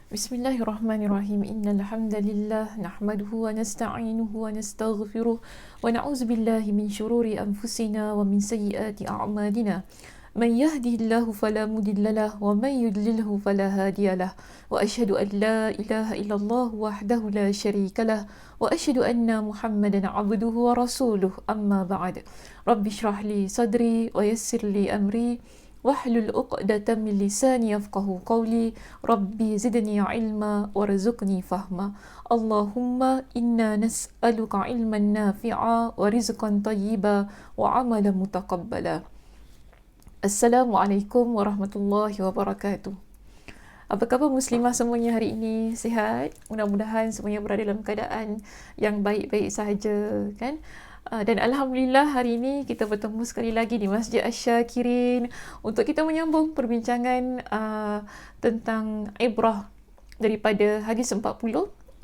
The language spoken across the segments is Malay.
Bismillahirrahmanirrahim. Innal hamdalillah nahmaduhu wa nasta'inuhu wa nastaghfiruh wa na'udzu billahi min shururi anfusina wa min sayyiati a'malina. Man yahdihillahu fala mudilla lahu wa man yudlilhu fala hadiya lahu. Wa asyhadu an la ilaha illallah wahdahu la syarika lahu wa asyhadu anna Muhammadan 'abduhu wa rasuluh. Amma ba'd. Rabbi shrah li sadri wa yassir li amri wahlul 'uqdatam min lisani yafqahu qawli rabbi zidni ilma warzuqni fahma Allahumma inna nas'aluka ilman nafi'a wa rizqan tayyiba wa amalan mutaqabbala. Assalamualaikum warahmatullahi wabarakatuh. Apa khabar muslimah semuanya hari ini? Sihat? Mudah-mudahan semuanya berada dalam keadaan yang baik-baik sahaja, kan? Dan Alhamdulillah hari ini kita bertemu sekali lagi di Masjid Asy-Syakirin untuk kita menyambung perbincangan tentang ibrah daripada hadis 40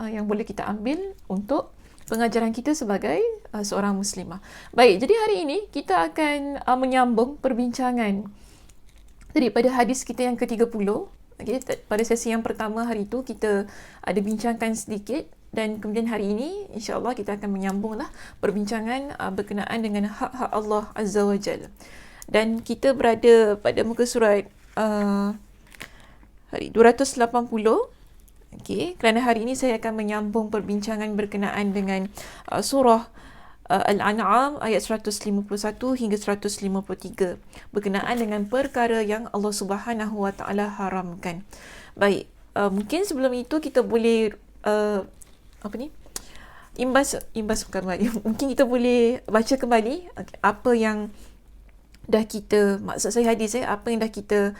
yang boleh kita ambil untuk pengajaran kita sebagai seorang muslimah. Baik, jadi hari ini kita akan menyambung perbincangan daripada hadis kita yang ke-30. Okay, pada sesi yang pertama hari itu kita ada bincangkan sedikit, dan kemudian hari ini insya-Allah kita akan menyambunglah perbincangan berkenaan dengan hak-hak Allah Azza wa Jalla. Dan kita berada pada muka surat hari 280. Okey, kerana hari ini saya akan menyambung perbincangan berkenaan dengan surah Al-An'am ayat 151 hingga 153 berkenaan dengan perkara yang Allah Subhanahu wa taala haramkan. Baik, mungkin sebelum itu kita boleh imbas bukan kembali. Mungkin kita boleh baca kembali apa yang dah kita, maksud saya hadis apa yang dah kita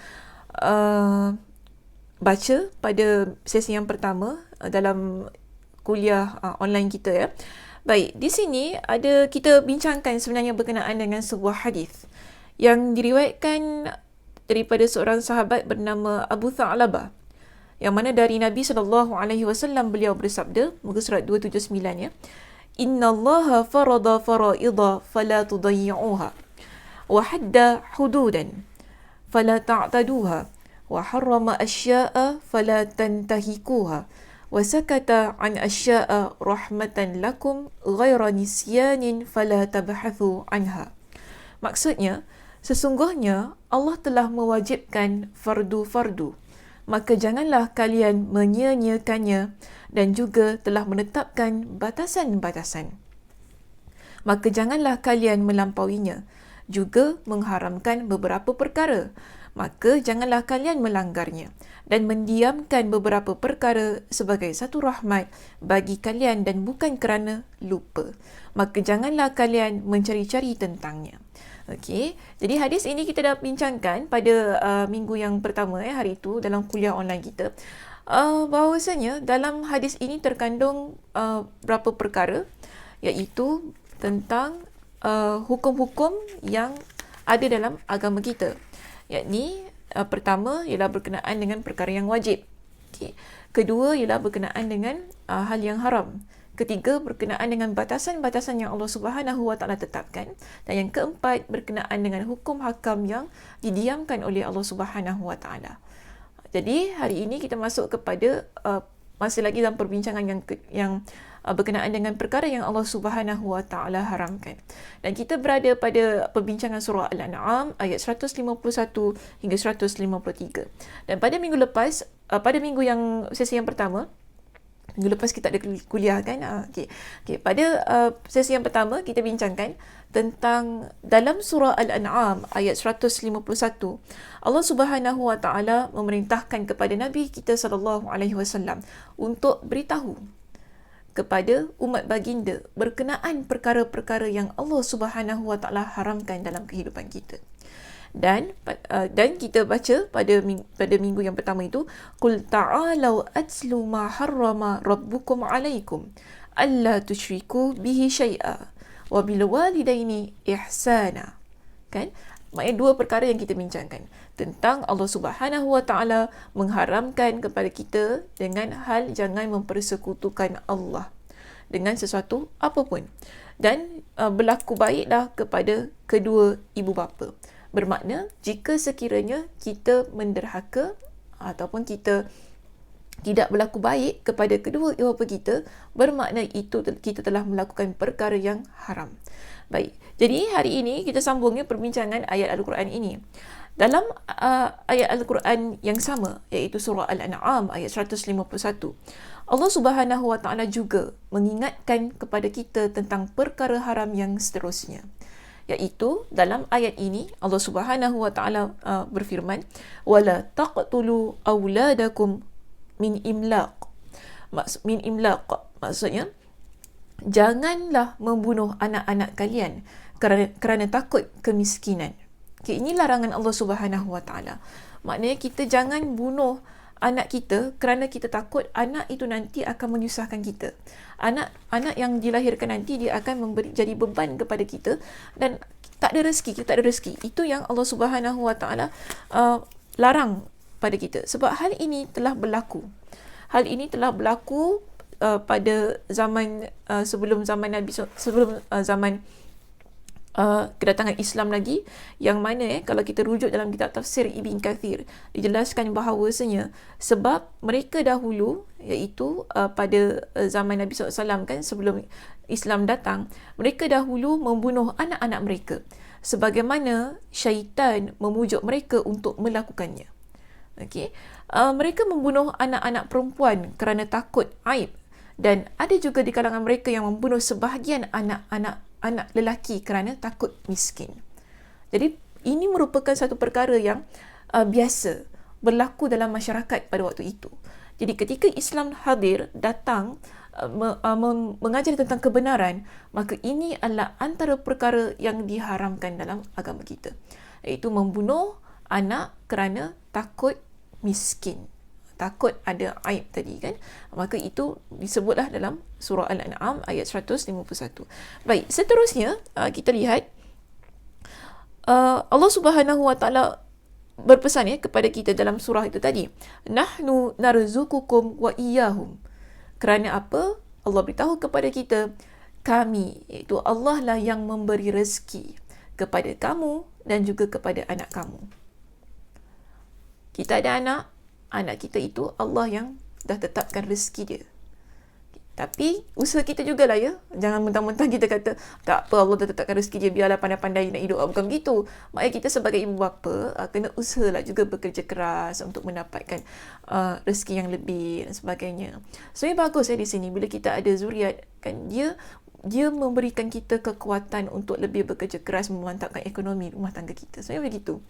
baca pada sesi yang pertama dalam kuliah online kita, ya. Baik, di sini ada kita bincangkan sebenarnya berkenaan dengan sebuah hadis yang diriwayatkan daripada seorang sahabat bernama Abu Tha'labah, yang mana dari Nabi SAW beliau bersabda, muka surat 279, ya. Innallaha farada faraidha fala tudayyi'uha wa hadda hududan fala ta'taduha wa harrama asya'a fala tantahikuha wa sakata an asya'a rahmatan lakum ghaira nisyanin fala tabhathu anha. Maksudnya, sesungguhnya Allah telah mewajibkan fardu-fardu, maka janganlah kalian menyia-nyiakannya, dan juga telah menetapkan batasan-batasan, maka janganlah kalian melampauinya, juga mengharamkan beberapa perkara, maka janganlah kalian melanggarnya, dan mendiamkan beberapa perkara sebagai satu rahmat bagi kalian dan bukan kerana lupa, maka janganlah kalian mencari-cari tentangnya. Okey, jadi hadis ini kita dah bincangkan pada minggu yang pertama, hari itu dalam kuliah online kita, bahawasanya dalam hadis ini terkandung berapa perkara, iaitu tentang hukum-hukum yang ada dalam agama kita. Yakni pertama ialah berkenaan dengan perkara yang wajib. Okay. Kedua ialah berkenaan dengan hal yang haram. Ketiga, berkenaan dengan batasan-batasan yang Allah Subhanahu wa taala tetapkan. Dan yang keempat, berkenaan dengan hukum hakam yang didiamkan oleh Allah Subhanahu wa taala. Jadi, hari ini kita masuk kepada masih lagi dalam perbincangan yang berkenaan dengan perkara yang Allah Subhanahu wa taala haramkan. Dan kita berada pada perbincangan surah Al-An'am ayat 151 hingga 153. Dan pada minggu lepas, pada minggu yang sesi yang pertama, minggu lepas kita ada kuliah, kan? Pada sesi yang pertama kita bincangkan tentang dalam surah Al-An'am ayat 151, Allah Subhanahu wa taala memerintahkan kepada Nabi kita sallallahu alaihi wasallam untuk beritahu kepada umat baginda berkenaan perkara-perkara yang Allah Subhanahu wa taala haramkan dalam kehidupan kita. Dan kita baca pada minggu yang pertama itu, qul ta'alu atlu ma harrama rabbukum 'alaikum alla tusyriku bihi syai'a wa bil walidaini ihsana. Kan? Maksudnya dua perkara yang kita bincangkan tentang Allah Subhanahu wa taala mengharamkan kepada kita dengan hal jangan mempersekutukan Allah dengan sesuatu apapun, dan berlaku baiklah kepada kedua ibu bapa. Bermakna jika sekiranya kita menderhaka ataupun kita tidak berlaku baik kepada kedua ibu bapa kita, bermakna itu kita telah melakukan perkara yang haram. Baik, jadi hari ini kita sambungnya perbincangan ayat Al-Quran ini. Dalam ayat Al-Quran yang sama, iaitu surah Al-An'am ayat 151, Allah Subhanahu Wa Taala juga mengingatkan kepada kita tentang perkara haram yang seterusnya. Iaitu dalam ayat ini Allah Subhanahu Wa Taala berfirman, wala taqtulu auladakum min imlaq. Min imlaq maksudnya janganlah membunuh anak-anak kalian kerana takut kemiskinan. Okay, ini larangan Allah Subhanahu Wa Taala. Maknanya kita jangan bunuh anak kita kerana kita takut anak itu nanti akan menyusahkan kita. Anak yang dilahirkan nanti dia akan jadi beban kepada kita dan tak ada rezeki, kita tak ada rezeki. Itu yang Allah Subhanahu Wa Taala larang pada kita. Sebab hal ini telah berlaku. Hal ini telah berlaku pada zaman sebelum zaman Nabi, sebelum zaman kedatangan Islam lagi, yang mana kalau kita rujuk dalam kitab tafsir Ibn Kathir, dijelaskan bahawasanya sebab mereka dahulu, iaitu pada zaman Nabi SAW kan, sebelum Islam datang, mereka dahulu membunuh anak-anak mereka sebagaimana syaitan memujuk mereka untuk melakukannya. Okay. Mereka membunuh anak-anak perempuan kerana takut aib, dan ada juga di kalangan mereka yang membunuh sebahagian anak lelaki kerana takut miskin. Jadi ini merupakan satu perkara yang biasa berlaku dalam masyarakat pada waktu itu. Jadi ketika Islam hadir, datang mengajar tentang kebenaran, maka ini adalah antara perkara yang diharamkan dalam agama kita, iaitu membunuh anak kerana takut miskin, takut ada aib tadi kan. Maka itu disebutlah dalam surah Al-An'am ayat 151. Baik, seterusnya kita lihat Allah Subhanahu Wa Taala berpesan kepada kita dalam surah itu tadi, nahnu narzuqukum wa iyyahum. Kerana apa? Allah beritahu kepada kita, kami, iaitu Allah lah yang memberi rezeki kepada kamu dan juga kepada anak kamu. Kita ada anak kita itu Allah yang dah tetapkan rezeki dia. Tapi usaha kita jugalah ya. Jangan mentang-mentang kita kata tak apa, Allah dah tetapkan rezeki dia, biarlah pandai-pandai nak hidup. Bukan begitu. Maknanya kita sebagai ibu bapa kena usahalah juga bekerja keras untuk mendapatkan rezeki yang lebih dan sebagainya. Sebenarnya bagus di sini bila kita ada zuriat kan, dia memberikan kita kekuatan untuk lebih bekerja keras memantapkan ekonomi rumah tangga kita. Sebenarnya begitu.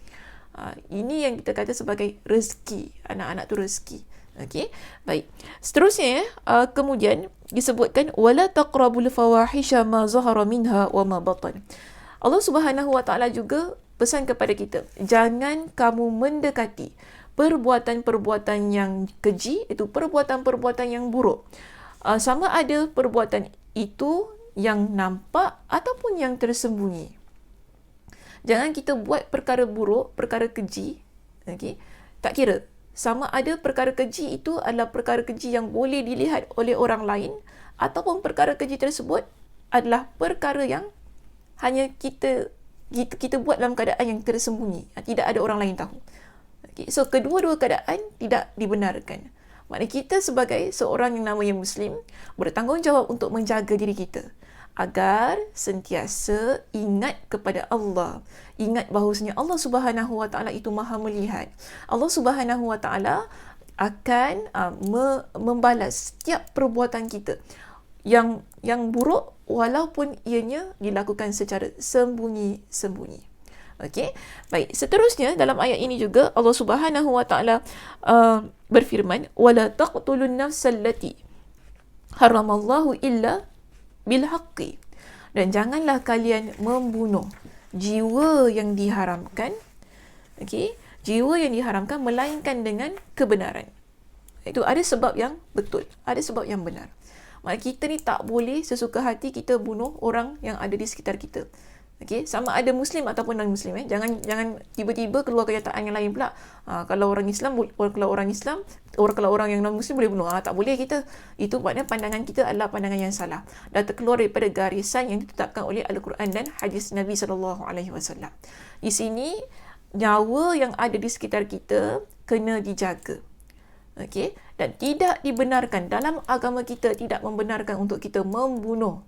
Ini yang kita kata sebagai rezeki. Anak-anak tu rezeki. Okey, baik. Seterusnya kemudian disebutkan wala taqrabul fawahisha ma zahara minha wa ma batan. Allah Subhanahu Wa Taala juga pesan kepada kita, jangan kamu mendekati perbuatan-perbuatan yang keji, itu perbuatan-perbuatan yang buruk. Sama ada perbuatan itu yang nampak ataupun yang tersembunyi. Jangan kita buat perkara buruk, perkara keji, okey, tak kira sama ada perkara keji itu adalah perkara keji yang boleh dilihat oleh orang lain, ataupun perkara keji tersebut adalah perkara yang hanya kita buat dalam keadaan yang tersembunyi, tidak ada orang lain tahu. Okay. So kedua-dua keadaan tidak dibenarkan. Maknanya kita sebagai seorang yang namanya Muslim bertanggungjawab untuk menjaga diri kita agar sentiasa ingat kepada Allah. Ingat bahawasanya Allah Subhanahu Wa Taala itu Maha melihat. Allah Subhanahu Wa Taala akan membalas setiap perbuatan kita yang buruk, walaupun ianya dilakukan secara sembunyi-sembunyi. Okey. Baik, seterusnya dalam ayat ini juga Allah Subhanahu Wa Taala berfirman, wala taqtulun nafsal lati haramallahu illa bil haqqi. Dan janganlah kalian membunuh jiwa yang diharamkan. Okey, jiwa yang diharamkan melainkan dengan kebenaran. Itu ada sebab yang betul, ada sebab yang benar. Maksudnya kita ni tak boleh sesuka hati kita bunuh orang yang ada di sekitar kita. Okey, sama ada Muslim ataupun non-Muslim. Jangan tiba-tiba keluar kenyataan yang lain pula. Kalau orang yang non-Muslim boleh bunuh. Tak boleh kita. Itu maknanya pandangan kita adalah pandangan yang salah. Dah terkeluar daripada garisan yang ditetapkan oleh Al-Quran dan hadis Nabi SAW. Di sini, nyawa yang ada di sekitar kita kena dijaga. Okey, dan tidak dibenarkan dalam agama kita, tidak membenarkan untuk kita membunuh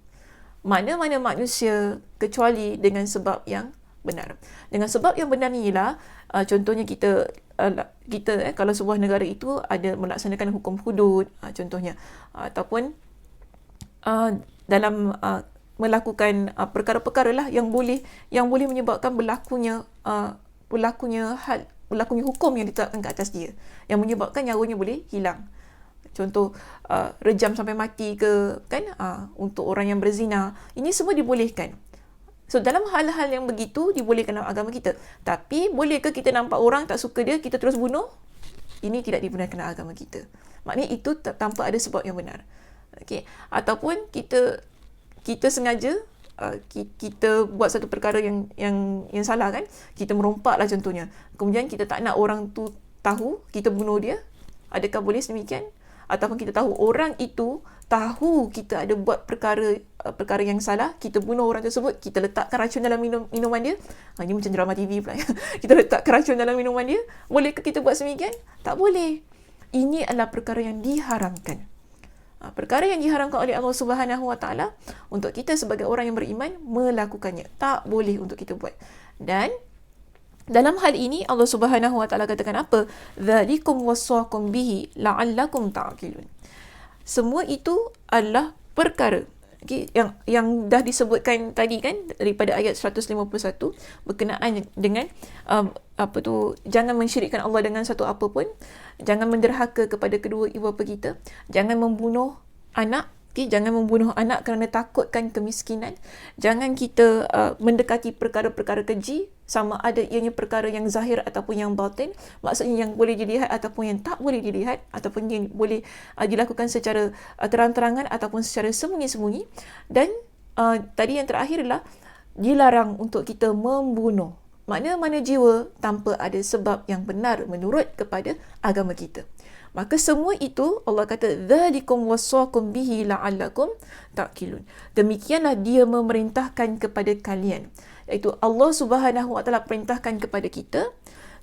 mana-mana manusia kecuali dengan sebab yang benar. Dengan sebab yang benar ni ialah contohnya kalau sebuah negara itu ada melaksanakan hukum hudud, contohnya, ataupun dalam melakukan perkara-perkara lah yang boleh menyebabkan berlakunya hukum yang ditetapkan ke atas dia, yang menyebabkan nyawanya boleh hilang. Contoh, rejam sampai mati ke, kan, untuk orang yang berzina. Ini semua dibolehkan. So, dalam hal-hal yang begitu dibolehkan dalam agama kita. Tapi bolehkah kita nampak orang tak suka dia, kita terus bunuh? Ini tidak dibenarkan dalam agama kita. Maknanya itu tanpa ada sebab yang benar. Okay? Ataupun kita sengaja kita buat satu perkara yang salah, kan? Kita merompak lah contohnya. Kemudian kita tak nak orang tu tahu kita bunuh dia. Adakah boleh sedemikian? Ataupun kita tahu orang itu tahu kita ada buat perkara yang salah, kita bunuh orang tersebut, kita letakkan racun dalam minuman dia. Ini macam drama TV pula. Kita letakkan racun dalam minuman dia. Bolehkah kita buat sedemikian? Tak boleh. Ini adalah perkara yang diharamkan. Perkara yang diharamkan oleh Allah Subhanahu Wa Taala untuk kita sebagai orang yang beriman melakukannya. Tak boleh untuk kita buat. Dan dalam hal ini Allah Subhanahu Wa Taala katakan apa? Dzalikum wasaqum bihi la'allakum ta'qilun. Semua itu adalah perkara, okay, yang dah disebutkan tadi, kan, daripada ayat 151 berkenaan dengan jangan mensyirikkan Allah dengan satu apa pun, jangan menderhaka kepada kedua ibu bapa kita, jangan membunuh anak. Jangan membunuh anak kerana takutkan kemiskinan. Jangan kita mendekati perkara-perkara keji, sama ada ianya perkara yang zahir ataupun yang batin. Maksudnya yang boleh dilihat ataupun yang tak boleh dilihat, ataupun yang boleh dilakukan secara terang-terangan ataupun secara sembunyi-sembunyi. Dan tadi yang terakhir adalah dilarang untuk kita membunuh mana-mana jiwa tanpa ada sebab yang benar menurut kepada agama kita. Maka semua itu Allah kata dzalikum wasaqum bihi la'allakum ta'qilun. Demikianlah dia memerintahkan kepada kalian, iaitu Allah Subhanahu Wa Taala perintahkan kepada kita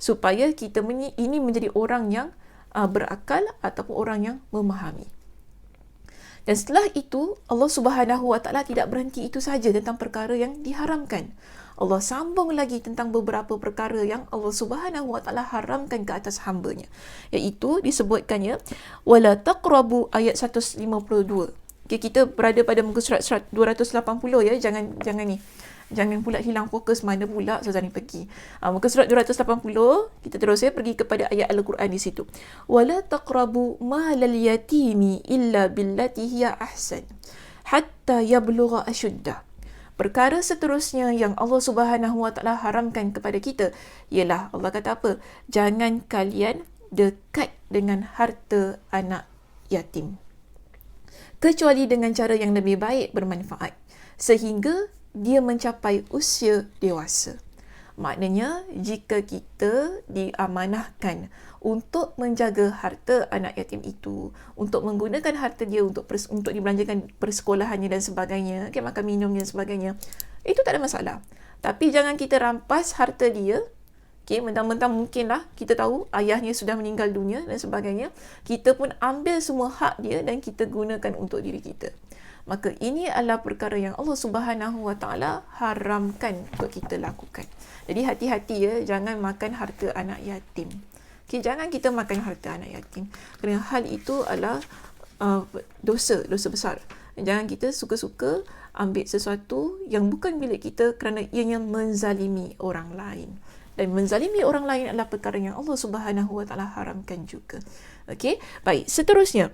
supaya kita ini menjadi orang yang berakal ataupun orang yang memahami. Dan setelah itu Allah Subhanahu Wa Taala tidak berhenti itu sahaja tentang perkara yang diharamkan. Allah sambung lagi tentang beberapa perkara yang Allah Subhanahu Wa Taala haramkan ke atas hamba-Nya, iaitu disebutkannya wala taqrabu ayat 152. Okay, kita berada pada muka surat 280 ya, jangan pula hilang fokus mana pula Ustazah ni pergi. Muka surat 280 kita terus pergi kepada ayat Al-Quran di situ. Wala taqrabu malal yatimi illa billati hiya ahsan hatta yablugha ashuddah. Perkara seterusnya yang Allah Subhanahu Wa Taala haramkan kepada kita ialah Allah kata apa? Jangan kalian dekat dengan harta anak yatim kecuali dengan cara yang lebih baik bermanfaat sehingga dia mencapai usia dewasa. Maknanya jika kita diamanahkan untuk menjaga harta anak yatim itu, untuk menggunakan harta dia untuk dibelanjakan persekolahannya dan sebagainya, makan minumnya dan sebagainya, itu tak ada masalah. Tapi jangan kita rampas harta dia. Mentang-mentang mungkinlah kita tahu ayahnya sudah meninggal dunia dan sebagainya, kita pun ambil semua hak dia dan kita gunakan untuk diri kita. Maka ini adalah perkara yang Allah Subhanahu Wa Taala haramkan untuk kita lakukan. Jadi hati-hati ya, jangan makan harta anak yatim. Jangan kita makan harta anak yatim. Kerana hal itu adalah dosa besar. Jangan kita suka-suka ambil sesuatu yang bukan milik kita kerana ianya menzalimi orang lain. Dan menzalimi orang lain adalah perkara yang Allah Subhanahu Wa Taala haramkan juga. Okey, baik. Seterusnya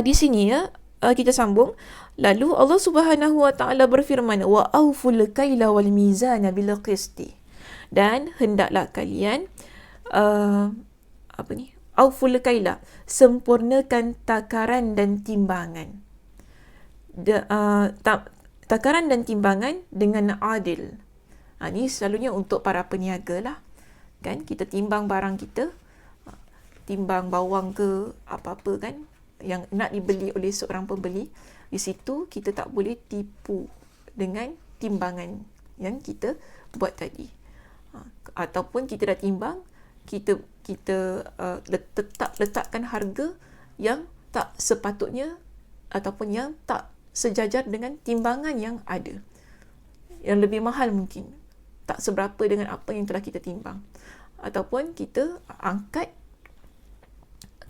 di sini ya, kita sambung. Lalu Allah Subhanahu Wa Taala berfirman, wa auful kaila wal mizana bil qisti. Dan hendaklah kalian auful kaila, sempurnakan takaran dan timbangan. Takaran dan timbangan dengan adil. Ini selalunya untuk para peniaga lah. Kan kita timbang barang kita, timbang bawang ke apa-apa kan yang nak dibeli oleh seorang pembeli, di situ kita tak boleh tipu dengan timbangan yang kita buat tadi. Ataupun kita dah timbang kita letakkan harga yang tak sepatutnya ataupun yang tak sejajar dengan timbangan yang ada, yang lebih mahal mungkin, tak seberapa dengan apa yang telah kita timbang, ataupun kita angkat,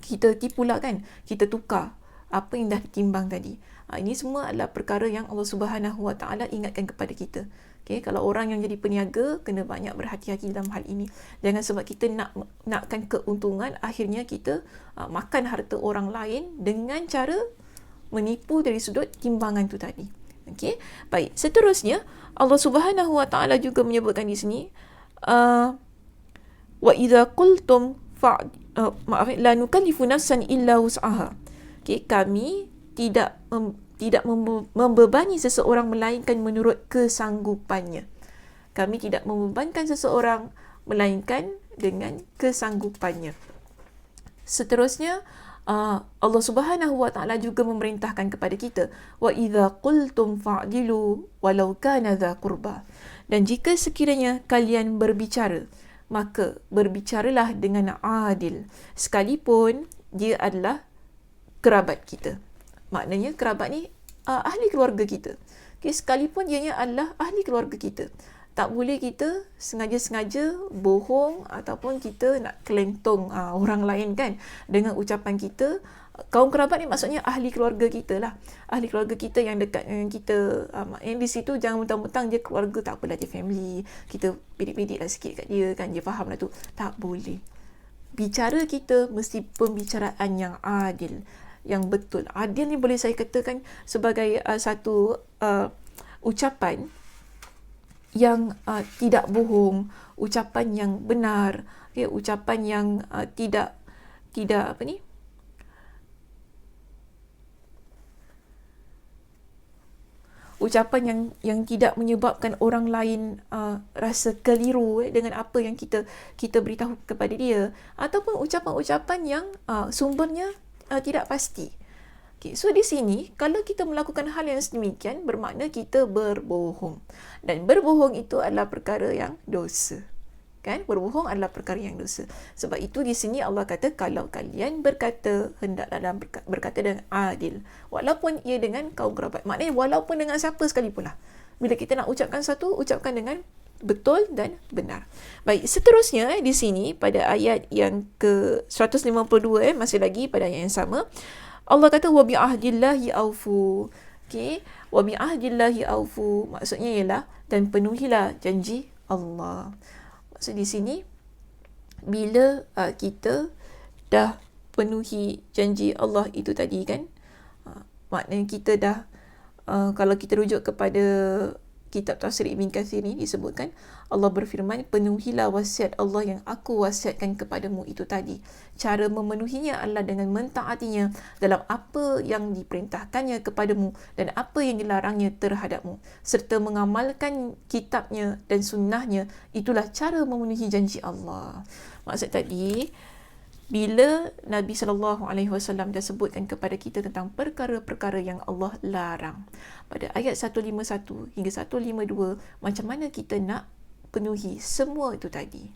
kita tipulah kan, kita tukar apa yang dah ditimbang tadi. Ini semua adalah perkara yang Allah Subhanahu Wa Taala ingatkan kepada kita. Okay, kalau orang yang jadi peniaga, kena banyak berhati-hati dalam hal ini. Jangan sebab kita nakkan keuntungan, akhirnya kita makan harta orang lain dengan cara menipu dari sudut timbangan tu tadi. Okay, baik. Seterusnya, Allah Subhanahu Wa Taala juga menyebutkan di sini, wa idza qultum la nukallifu nafsan illa wus'aha. Okay, kami tidak membebani seseorang melainkan menurut kesanggupannya. Kami tidak membebankan seseorang melainkan dengan kesanggupannya. Seterusnya, Allah Subhanahu Wa Taala juga memerintahkan kepada kita, wa idza qultum fa'dilu walau kana dza qurba. Dan jika sekiranya kalian berbicara, maka berbicaralah dengan adil, sekalipun dia adalah kerabat kita. Maknanya kerabat ni ahli keluarga kita. Okay, sekalipun dianya adalah ahli keluarga kita, tak boleh kita sengaja-sengaja bohong ataupun kita nak kelentong orang lain kan dengan ucapan kita. Kaum kerabat ni maksudnya ahli keluarga kita lah, ahli keluarga kita yang dekat dengan kita. Yang di situ jangan mentang-mentang dia keluarga, tak apalah dia family, kita pidik-pidik lah sikit kat dia kan, dia faham lah tu. Tak boleh. Bicara kita mesti pembicaraan yang adil, yang betul. Adil ni boleh saya katakan sebagai satu ucapan yang tidak bohong, ucapan yang benar, okay, ucapan yang tidak apa ni, ucapan yang tidak menyebabkan orang lain rasa keliru dengan apa yang kita beritahu kepada dia, ataupun ucapan-ucapan yang sumbernya tidak pasti. Okay, so di sini kalau kita melakukan hal yang sedemikian, bermakna kita berbohong, dan berbohong itu adalah perkara yang dosa. Kan? Berbohong adalah perkara yang dosa. Sebab itu di sini Allah kata, kalau kalian berkata, hendaklah berkata dengan adil, walaupun ia dengan kaum kerabat. Maknanya walaupun dengan siapa sekalipun lah. Bila kita nak ucapkan satu, ucapkan dengan betul dan benar. Baik, seterusnya di sini pada ayat yang ke 152, masih lagi pada ayat yang sama, Allah kata wa bi ahdillahi aufu. Okey, wa bi ahdillahi aufu maksudnya ialah dan penuhilah janji Allah. Maksud di sini, bila kita dah penuhi janji Allah itu tadi kan, maknanya kita dah, kalau kita rujuk kepada kitab tafsir Ibn Kathir ni disebutkan, Allah berfirman, penuhilah wasiat Allah yang aku wasiatkan kepadamu itu tadi. Cara memenuhinya adalah dengan mentaatinya dalam apa yang diperintahkannya kepadamu dan apa yang dilarangnya terhadapmu, serta mengamalkan kitabnya dan sunnahnya. Itulah cara memenuhi janji Allah. Maksud tadi, bila Nabi SAW dah sebutkan kepada kita tentang perkara-perkara yang Allah larang pada ayat 151 hingga 152, macam mana kita nak penuhi semua itu tadi?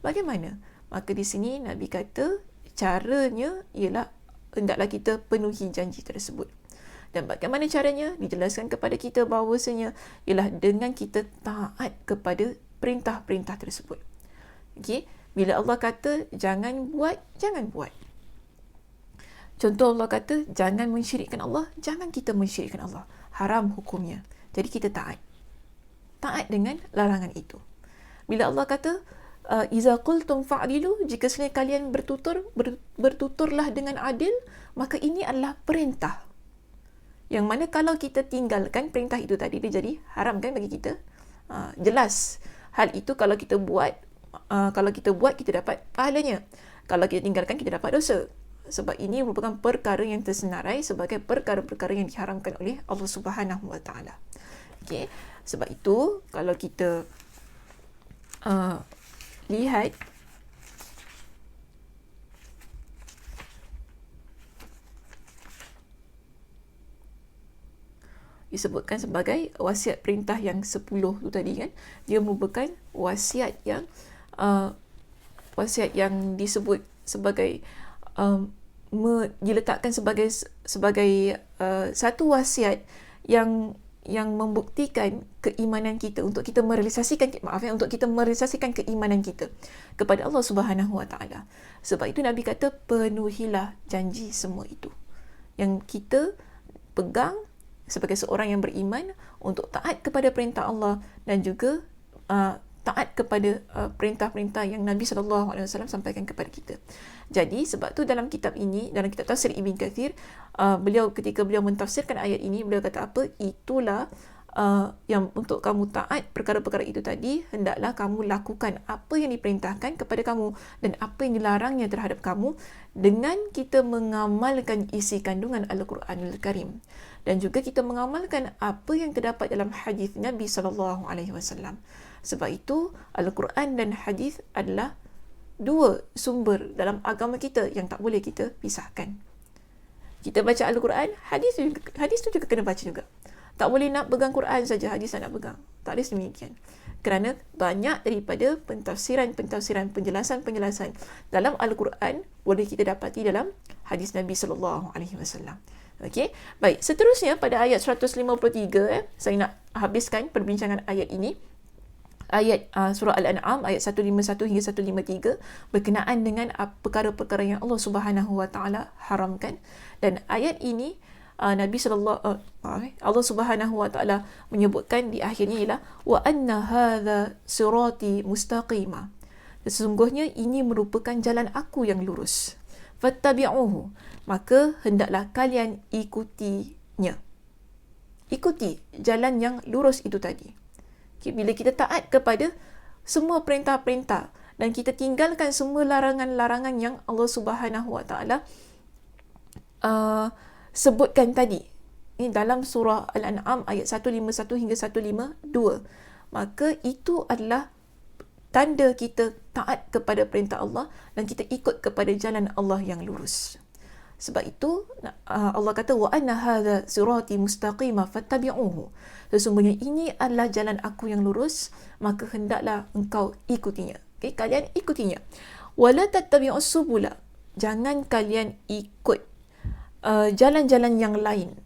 Bagaimana? Maka di sini Nabi kata caranya ialah hendaklah kita penuhi janji tersebut. Dan bagaimana caranya? Dijelaskan kepada kita bahawasanya ialah dengan kita taat kepada perintah-perintah tersebut. Okey? Bila Allah kata jangan buat, jangan buat. Contoh, Allah kata jangan mensyirikkan Allah, jangan kita mensyirikkan Allah. Haram hukumnya. Jadi kita taat. Taat dengan larangan itu. Bila Allah kata iza qultum fa'dilu, jika sekiranya kalian bertuturlah dengan adil, maka ini adalah perintah. Yang mana kalau kita tinggalkan perintah itu tadi, dia jadi haram kan bagi kita. Jelas hal itu kalau kita buat, kita dapat pahalanya. Kalau kita tinggalkan, kita dapat dosa. Sebab ini merupakan perkara yang tersenarai sebagai perkara-perkara yang diharamkan oleh Allah Subhanahu Wa Taala. Okey, sebab itu kalau kita lihat disebutkan sebagai wasiat perintah yang 10 tu tadi kan, dia merupakan wasiat yang wasiat yang disebut sebagai diletakkan sebagai satu wasiat yang membuktikan keimanan kita, untuk kita merealisasikan keimanan kita kepada Allah Subhanahu Wa Taala. Sebab itu Nabi kata, penuhilah janji semua itu yang kita pegang sebagai seorang yang beriman, untuk taat kepada perintah Allah dan juga taat kepada perintah-perintah yang Nabi SAW sampaikan kepada kita. Jadi sebab tu dalam kitab ini, dalam kitab tafsir Ibn Kathir, ketika beliau mentafsirkan ayat ini, beliau kata apa? Itulah yang untuk kamu taat perkara-perkara itu tadi, hendaklah kamu lakukan apa yang diperintahkan kepada kamu dan apa yang dilarangnya terhadap kamu, dengan kita mengamalkan isi kandungan Al-Quranul Karim, dan juga kita mengamalkan apa yang terdapat dalam hadis Nabi SAW. Sebab itu Al-Quran dan hadis adalah dua sumber dalam agama kita yang tak boleh kita pisahkan. Kita baca Al-Quran, hadis tu juga kena baca juga. Tak boleh nak pegang Quran saja, hadis nak pegang. Tak ada demikian. Kerana banyak daripada pentafsiran, penjelasan dalam Al-Quran boleh kita dapati dalam hadis Nabi SAW. Okey, baik. Seterusnya pada ayat 153, saya nak habiskan perbincangan ayat ini. Ayat surah Al-An'am ayat 151 hingga 153 berkenaan dengan perkara-perkara yang Allah Subhanahu Wa Taala haramkan, dan ayat ini Allah Subhanahu Wa Taala menyebutkan di akhirnya ialah wa anna hadza sirati mustaqima. Sesungguhnya ini merupakan jalan aku yang lurus. Fattabi'uhu, maka hendaklah kalian ikutinya. Ikuti jalan yang lurus itu tadi. Bila kita taat kepada semua perintah-perintah dan kita tinggalkan semua larangan-larangan yang Allah Subhanahu Wa Taala sebutkan tadi, ini dalam surah Al-An'am ayat 151 hingga 152, maka itu adalah tanda kita taat kepada perintah Allah dan kita ikut kepada jalan Allah yang lurus. Sebab itu Allah kata wa anna hadza sirati mustaqima fattabi'uhu. Sesungguhnya ini adalah jalan aku yang lurus, maka hendaklah engkau ikutinya. Okey, kalian ikutinya. Wala tattabi'us subula. Jangan kalian ikut jalan-jalan yang lain.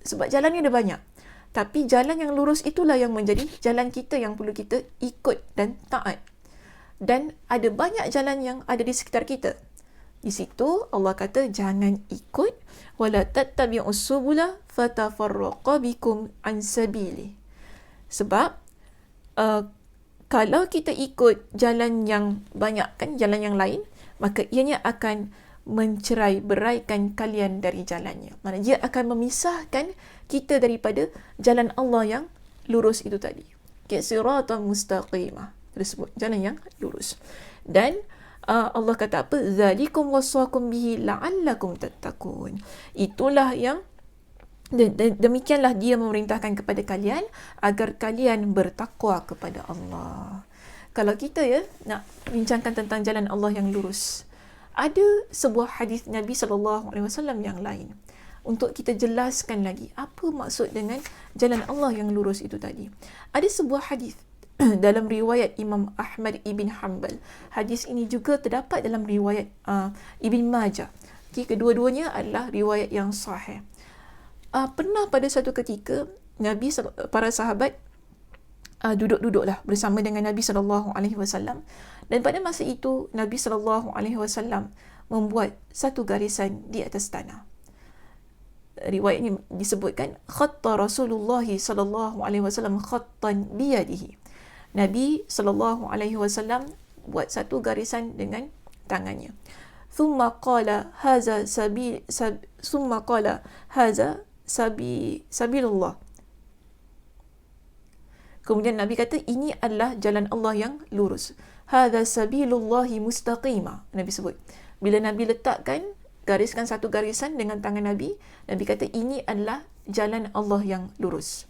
Sebab jalannya ada banyak. Tapi jalan yang lurus itulah yang menjadi jalan kita yang perlu kita ikut dan taat. Dan ada banyak jalan yang ada di sekitar kita. Di situ Allah kata jangan ikut, wala tattabi'us subula fatafarraqa bikum an sabili. Sebab kalau kita ikut jalan yang banyak, kan jalan yang lain, maka ianya akan mencerai beraikan kalian dari jalannya. Maksudnya dia akan memisahkan kita daripada jalan Allah yang lurus itu tadi. Siratan mustaqimah, tersebut jalan yang lurus. Dan Allah kata apa? Zalikum wasaqum bihi la'allakum tattaqun. Itulah yang demikianlah dia memerintahkan kepada kalian agar kalian bertakwa kepada Allah. Kalau kita nak bincangkan tentang jalan Allah yang lurus, ada sebuah hadis Nabi SAW yang lain untuk kita jelaskan lagi apa maksud dengan jalan Allah yang lurus itu tadi. Ada sebuah hadis dalam riwayat Imam Ahmad Ibn Hanbal. Hadis ini juga terdapat dalam riwayat Ibn Majah. Kedua-duanya adalah riwayat yang sahih. Pernah pada satu ketika para sahabat duduk-duduklah bersama dengan Nabi SAW, dan pada masa itu Nabi SAW membuat satu garisan di atas tanah. Riwayat ini disebutkan khatta Rasulullah SAW khattan biyadihi. Nabi SAW buat satu garisan dengan tangannya. Thumma qala haza sabilullah. Kemudian Nabi kata ini adalah jalan Allah yang lurus. Hadza sabilullahi mustaqima. Nabi sebut. Bila Nabi letakkan, gariskan satu garisan dengan tangan Nabi, Nabi kata ini adalah jalan Allah yang lurus.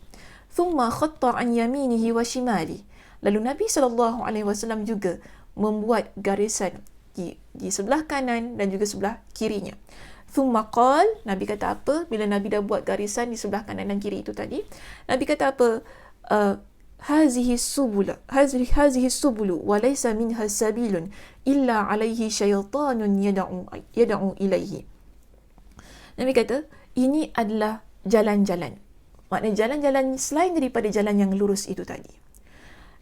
Thumma khatta an yaminihi wa shimali. Lalu Nabi SAW juga membuat garisan di sebelah kanan dan juga sebelah kirinya. Thumma qal, Nabi kata apa? Bila Nabi dah buat garisan di sebelah kanan dan kiri itu tadi, Nabi kata apa? هذه السبل وليس منها سبيل إلا عليه شيطان يدعو إليه. Nabi kata, ini adalah jalan-jalan. Maknanya jalan-jalan selain daripada jalan yang lurus itu tadi.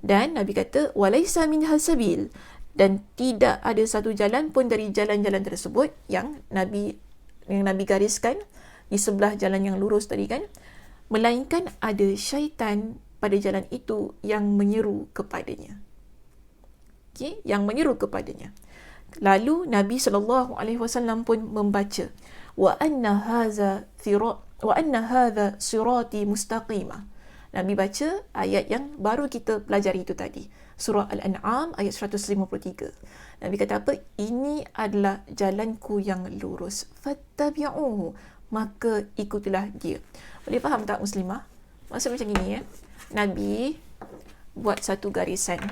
Dan Nabi kata, walaisa minha sabil, dan tidak ada satu jalan pun dari jalan-jalan tersebut yang Nabi gariskan di sebelah jalan yang lurus tadi kan, melainkan ada syaitan pada jalan itu yang menyeru kepadanya. Okey, yang menyeru kepadanya. Lalu Nabi SAW pun membaca, wa anna hadza sirati mustaqimah. Nabi baca ayat yang baru kita pelajari itu tadi, surah Al-An'am ayat 153. Nabi kata apa? Ini adalah jalanku yang lurus, fattabi'uhu, maka ikutilah dia. Boleh faham tak muslimah? Maksud macam ini ya. Nabi buat satu garisan.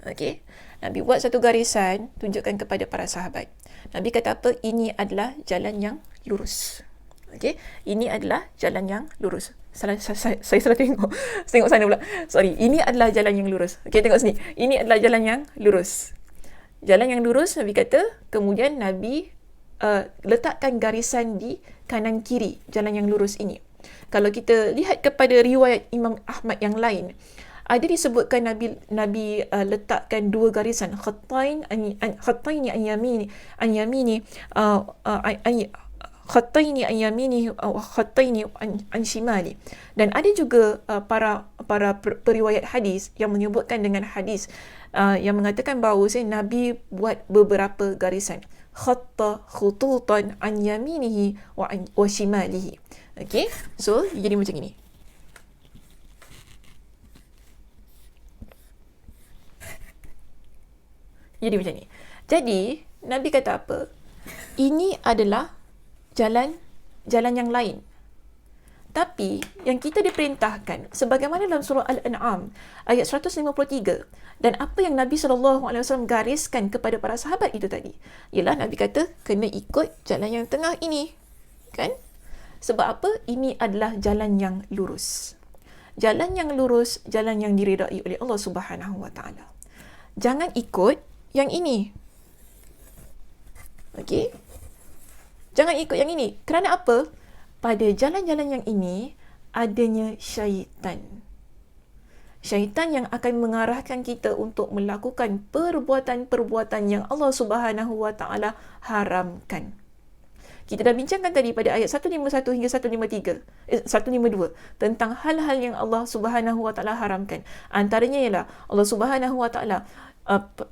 Okey. Nabi buat satu garisan, tunjukkan kepada para sahabat. Nabi kata apa? Ini adalah jalan yang lurus. Okey. Ini adalah jalan yang lurus. Saya salah tengok. Tengok sana pula. Sorry. Ini adalah jalan yang lurus. Okey, tengok sini. Ini adalah jalan yang lurus. Jalan yang lurus, Nabi kata. Kemudian Nabi letakkan garisan di kanan kiri jalan yang lurus ini. Kalau kita lihat kepada riwayat Imam Ahmad yang lain, ada disebutkan Nabi letakkan dua garisan, khattaini an yamini khattaini an yamini wa khattaini an shimali. Dan ada juga para periwayat hadis yang menyebutkan dengan hadis yang mengatakan bahawa Nabi buat beberapa garisan, khatta khututan an yaminihi wa shimalihi. Okey, so jadi macam ini. Jadi macam ni. Jadi Nabi kata apa? Ini adalah jalan yang lain. Tapi yang kita diperintahkan sebagaimana dalam surah Al-An'am ayat 153, dan apa yang Nabi SAW gariskan kepada para sahabat itu tadi, ialah Nabi kata kena ikut jalan yang tengah ini. Kan? Sebab apa? Ini adalah jalan yang lurus. Jalan yang lurus, jalan yang diridai oleh Allah Subhanahu Wa Taala. Jangan ikut yang ini. Okey? Jangan ikut yang ini. Kerana apa? Pada jalan-jalan yang ini adanya syaitan. Syaitan yang akan mengarahkan kita untuk melakukan perbuatan-perbuatan yang Allah Subhanahu Wa Taala haramkan. Kita dah bincangkan tadi pada ayat 151 hingga 152 tentang hal-hal yang Allah Subhanahu Wa Taala haramkan. Antaranya ialah Allah Subhanahu Wa Taala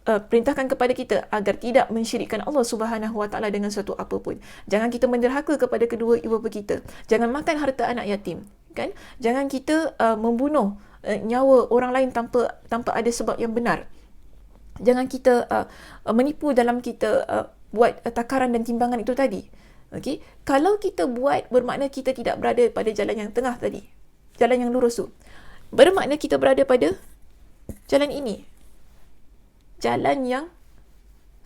perintahkan kepada kita agar tidak mensyirikkan Allah Subhanahu Wa Taala dengan sesuatu apapun. Jangan kita menderhaka kepada kedua ibu bapa kita. Jangan makan harta anak yatim, kan? Jangan kita membunuh nyawa orang lain tanpa ada sebab yang benar. Jangan kita menipu dalam kita buat takaran dan timbangan itu tadi. Okey, kalau kita buat bermakna kita tidak berada pada jalan yang tengah tadi. Jalan yang lurus tu. Bermakna kita berada pada jalan ini. Jalan yang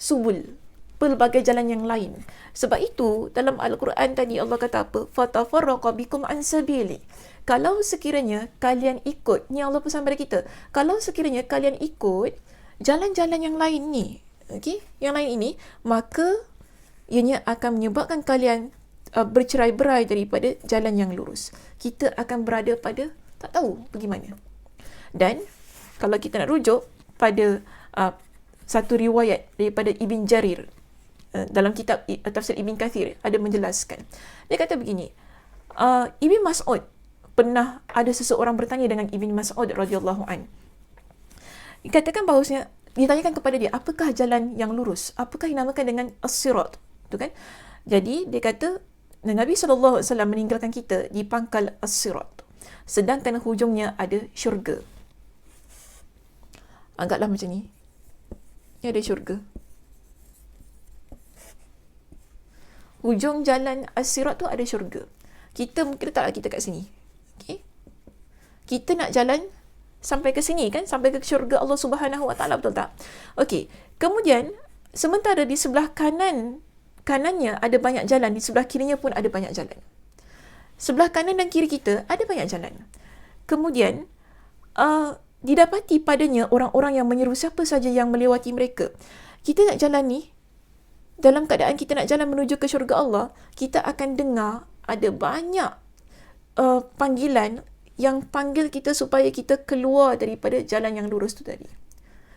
subul, pelbagai jalan yang lain. Sebab itu dalam Al-Quran tadi Allah kata apa? Fatafarraqa bikum an sabili. Kalau sekiranya kalian ikut, ni Allah pesan pada kita, kalau sekiranya kalian ikut jalan-jalan yang lain ni, okey, yang lain ini, maka ianya akan menyebabkan kalian bercerai-berai daripada jalan yang lurus. Kita akan berada pada tak tahu pergi mana. Dan kalau kita nak rujuk pada satu riwayat daripada Ibn Jarir dalam kitab Tafsir Ibn Kathir ada menjelaskan. Dia kata begini, Ibn Mas'ud pernah ada seseorang bertanya dengan Ibn Mas'ud radhiyallahu an. Dikatakan bahawasanya ditanyakan kepada dia, apakah jalan yang lurus? Apakah dinamakan dengan as-sirat? Tu kan? Jadi dia kata Nabi SAW meninggalkan kita di pangkal as-sirat, sedangkan hujungnya ada syurga. Anggaplah macam ni. Ini ada syurga. Hujung jalan as-sirat tu ada syurga. Kita mungkin letaklah kita kat sini. Okay? Kita nak jalan sampai ke sini kan? Sampai ke syurga Allah Subhanahu Wa Taala, betul tak? Okey. Kemudian sementara di sebelah kanan kanannya ada banyak jalan, di sebelah kirinya pun ada banyak jalan. Sebelah kanan dan kiri kita ada banyak jalan. Kemudian, didapati padanya orang-orang yang menyeru siapa saja yang melewati mereka. Kita nak jalan ni, dalam keadaan kita nak jalan menuju ke syurga Allah, kita akan dengar ada banyak panggilan yang panggil kita supaya kita keluar daripada jalan yang lurus tu tadi.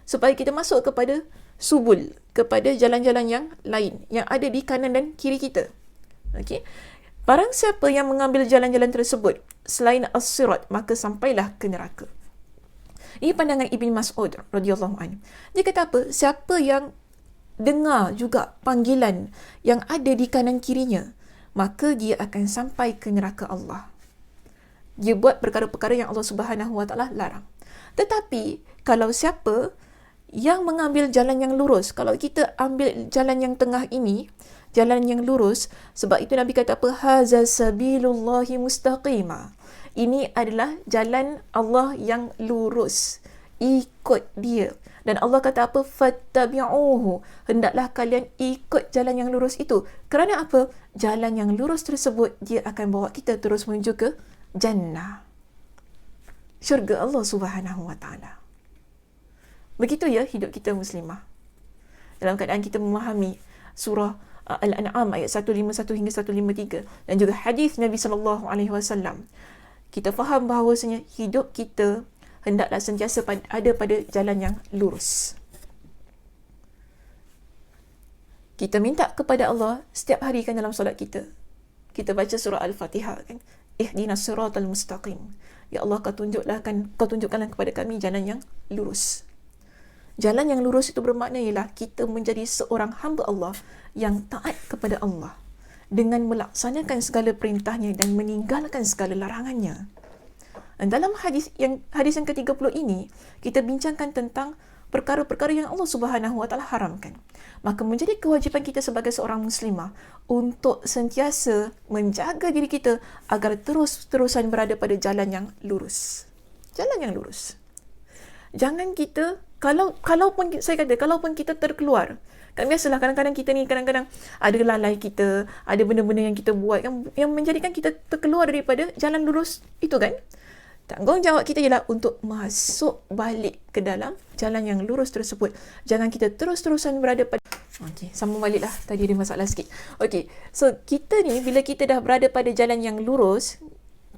Supaya kita masuk kepada subul, kepada jalan-jalan yang lain yang ada di kanan dan kiri kita. Okey. Barang siapa yang mengambil jalan-jalan tersebut selain as-sirat, maka sampailah ke neraka. Ini pandangan Ibn Mas'ud radhiyallahu anhu. Dia kata apa? Siapa yang dengar juga panggilan yang ada di kanan kirinya, maka dia akan sampai ke neraka Allah. Dia buat perkara-perkara yang Allah Subhanahu Wa Taala larang. Tetapi kalau siapa yang mengambil jalan yang lurus, kalau kita ambil jalan yang tengah ini, jalan yang lurus, sebab itu Nabi kata apa? Haza sabilullahi mustaqima. Ini adalah jalan Allah yang lurus. Ikut dia. Dan Allah kata apa? Fattabi'uhu. Hendaklah kalian ikut jalan yang lurus itu. Kerana apa? Jalan yang lurus tersebut, dia akan bawa kita terus menuju ke jannah. Syurga Allah Subhanahu Wa Taala. Begitu ya hidup kita muslimah. Dalam keadaan kita memahami surah Al-An'am ayat 151 hingga 153 dan juga hadis Nabi sallallahu alaihi wasallam, kita faham bahawasanya hidup kita hendaklah sentiasa ada pada jalan yang lurus. Kita minta kepada Allah setiap hari kan dalam solat kita. Kita baca surah Al-Fatihah kan. Ihdinas siratal mustaqim. Ya Allah, kau tunjukkanlah kepada kami jalan yang lurus. Jalan yang lurus itu bermakna ialah kita menjadi seorang hamba Allah yang taat kepada Allah dengan melaksanakan segala perintahnya dan meninggalkan segala larangannya. Dan dalam hadis yang ke-30 ini, kita bincangkan tentang perkara-perkara yang Allah Subhanahu Wa Taala haramkan. Maka menjadi kewajipan kita sebagai seorang muslimah untuk sentiasa menjaga diri kita agar terus-terusan berada pada jalan yang lurus. Jalan yang lurus. Jangan kita, kalaupun kita terkeluar, kan biasalah kadang-kadang kita ni ada lalai kita, ada benda-benda yang kita buat yang menjadikan kita terkeluar daripada jalan lurus itu kan. Tanggungjawab kita ialah untuk masuk balik ke dalam jalan yang lurus tersebut. Jangan kita terus-terusan berada pada... Okey, sambung baliklah. Tadi ada masalah sikit. Okey, so kita ni bila kita dah berada pada jalan yang lurus,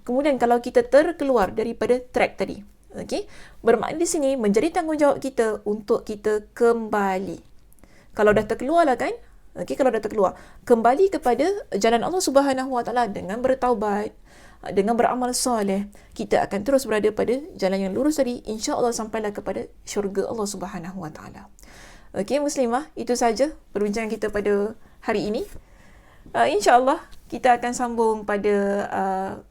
kemudian kalau kita terkeluar daripada track tadi, okey, bermakna di sini menjadi tanggungjawab kita untuk kita kembali. Kalau dah terkeluar lah kan, okey, kalau dah terkeluar, kembali kepada jalan Allah Subhanahu Wa Taala dengan bertaubat, dengan beramal soleh, kita akan terus berada pada jalan yang lurus tadi, insya-Allah sampailah kepada syurga Allah Subhanahu Wa Taala. Okey muslimah, itu saja perbincangan kita pada hari ini. InsyaAllah kita akan sambung pada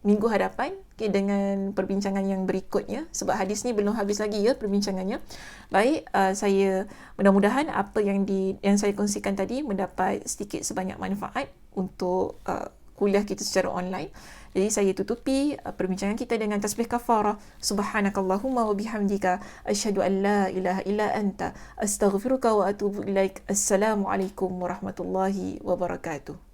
minggu hadapan dengan perbincangan yang berikutnya, sebab hadis ni belum habis lagi ya perbincangannya. Baik, saya mudah-mudahan apa yang saya kongsikan tadi mendapat sedikit sebanyak manfaat untuk kuliah kita secara online. Jadi saya tutupi perbincangan kita dengan tasbih kafarah. Subhanakallahumma wa bihamdika asyhadu an la ilaha illa anta astaghfiruka wa atubu ilaik. Assalamualaikum warahmatullahi wabarakatuh.